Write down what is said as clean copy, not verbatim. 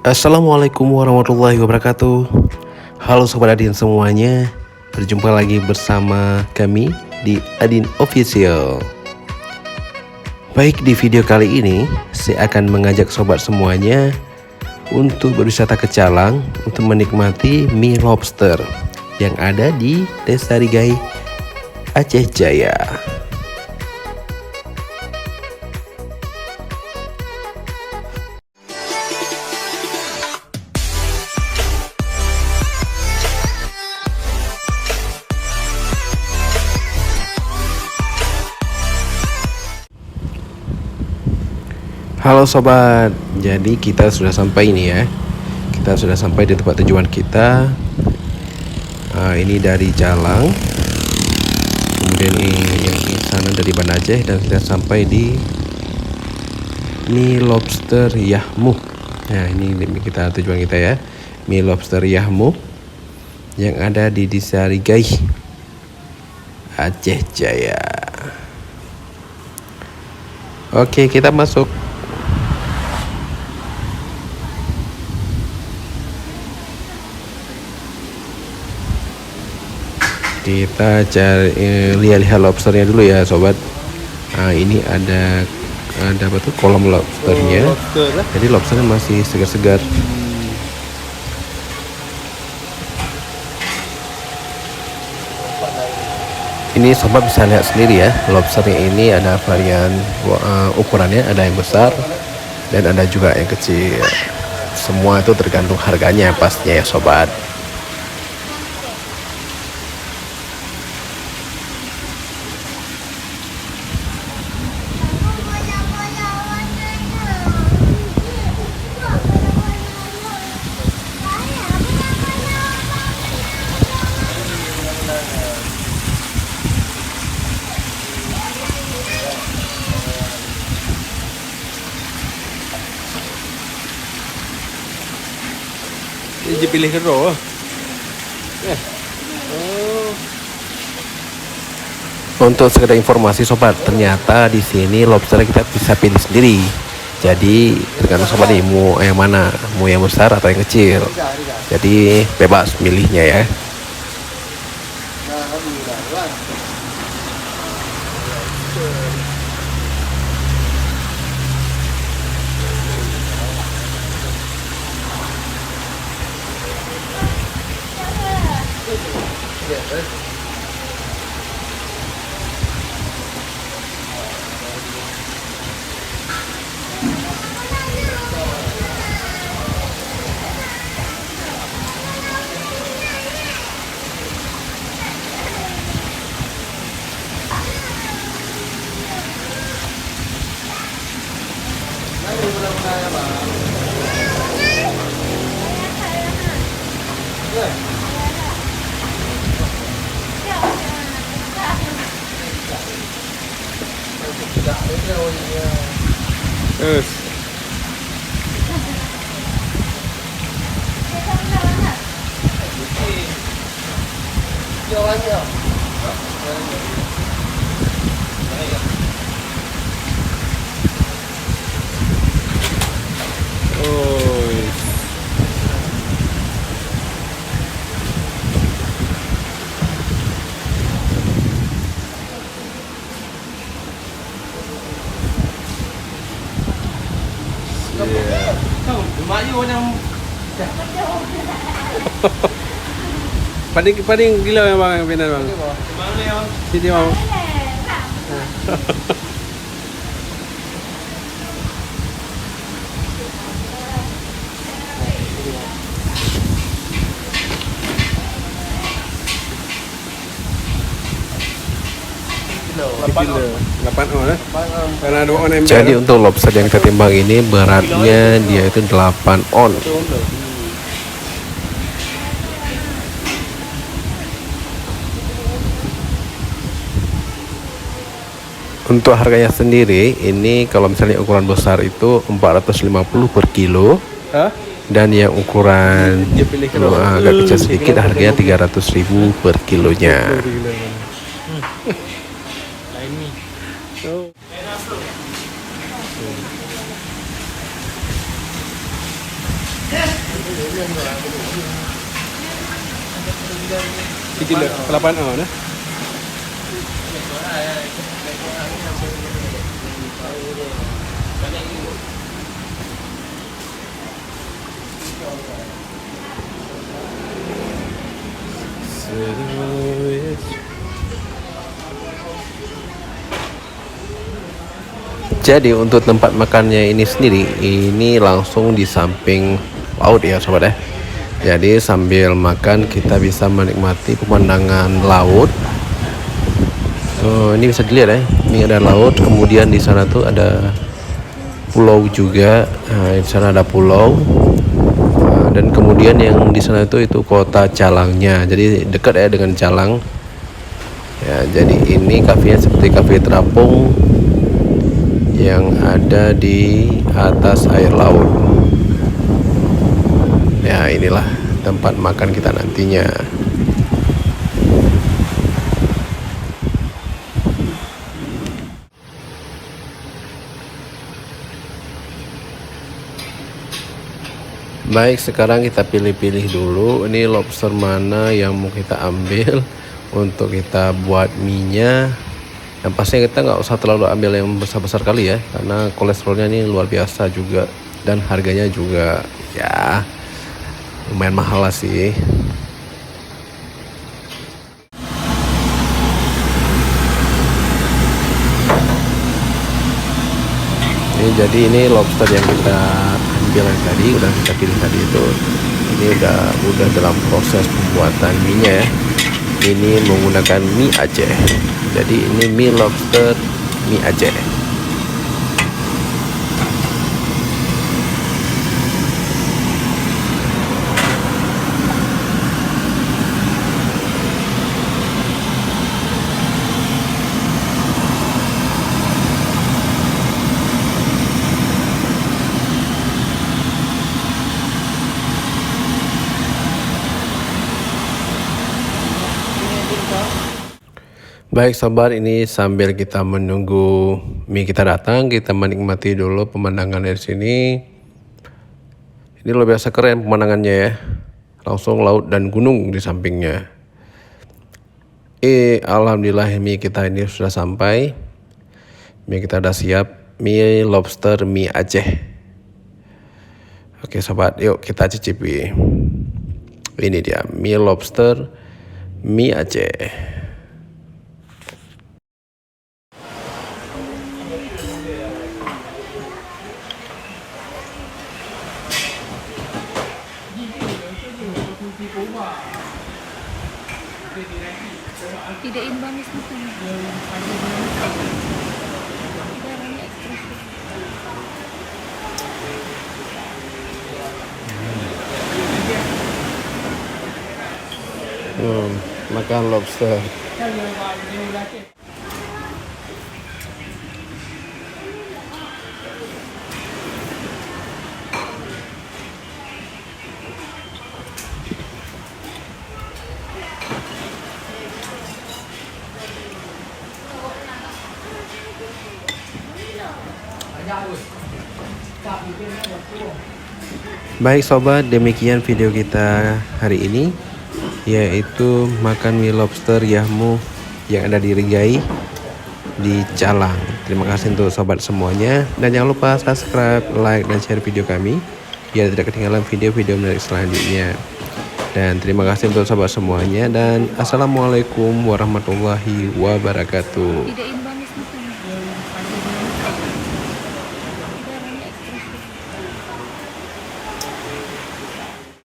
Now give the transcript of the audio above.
Assalamualaikum warahmatullahi wabarakatuh. Halo Sobat Adin semuanya, berjumpa lagi bersama kami di Adin Official. Baik, di video kali ini saya akan mengajak sobat semuanya untuk berwisata ke Calang untuk menikmati mie lobster yang ada di Desa Rigai, Aceh Jaya. Halo sobat, jadi kita sudah sampai ini ya. Kita sudah sampai di tempat tujuan kita. Ini dari Calang. Kemudian ini yang di sana dari Banda Aceh, dan kita sampai di mie lobster Yahmu. Nah, ini kita tujuan kita ya. Mie lobster Yahmu yang ada di Desa Rigai, Aceh Jaya. Oke, kita masuk. Kita cari lihat lobsternya dulu ya sobat. Ini ada apa tuh, kolam lobsternya. Jadi lobsternya masih segar-segar. Ini sobat bisa lihat sendiri ya, lobsternya ini ada varian ukurannya, ada yang besar dan ada juga yang kecil. Semua itu tergantung harganya pastinya ya sobat. Ini pilih kero. Untuk sekedar informasi sobat, ternyata di sini lobster kita bisa pilih sendiri. Jadi tergantung sobat nih mau yang mana, mau yang besar atau yang kecil. Jadi bebas milihnya ya. Terus. Paling gila yang bang, benar bang. Sini bang. Kilo 8 on. Karena ada on ember. Jadi untuk lobster yang kita timbang ini beratnya dia itu 8 on. Untuk harganya sendiri ini kalau misalnya ukuran besar itu 450 per kilo. Dan yang ukuran agak kecil sedikit harganya 300.000 per kilonya. Iki lho, 8 oh nah. Jadi untuk tempat makannya ini sendiri, ini langsung di samping laut ya sobat ya. Jadi sambil makan kita bisa menikmati pemandangan laut. Oh, ini bisa dilihat ya, ini ada laut, kemudian di sana tuh ada pulau juga. Nah, di sana ada pulau. Dan kemudian yang di sana itu kota Calangnya, jadi dekat ya dengan Calang ya. Jadi ini kafenya seperti kafe terapung yang ada di atas air laut ya. Inilah tempat makan kita nantinya. Baik, sekarang kita pilih-pilih dulu ini lobster mana yang mau kita ambil untuk kita buat mie-nya. Yang pastinya kita nggak usah terlalu ambil yang besar-besar kali ya, karena kolesterolnya ini luar biasa juga dan harganya juga ya lumayan mahal lah sih. Jadi ini lobster yang kita ambil tadi, udah kita pilih tadi itu, ini udah dalam proses pembuatan mie-nya ya. Ini menggunakan mie Aceh. Jadi ini mie lobster mie Aceh. Baik sobat, ini sambil kita menunggu mie kita datang, kita menikmati dulu pemandangan dari sini. Ini luar biasa keren pemandangannya ya. Langsung laut dan gunung di sampingnya. Alhamdulillah mie kita ini sudah sampai. Mie kita sudah siap, mie lobster mie Aceh. Oke sobat, yuk kita cicipi. Ini dia mie lobster mie Aceh. Tidak imbang itu. Makan lobster. Baik sobat, demikian video kita hari ini, yaitu makan mie lobster Yahmu yang ada di Rigai di Calang. Terima kasih untuk sobat semuanya, dan jangan lupa subscribe, like, dan share video kami biar tidak ketinggalan video-video menarik selanjutnya. Dan terima kasih untuk sobat semuanya, dan assalamualaikum warahmatullahi wabarakatuh. Tidak imbang.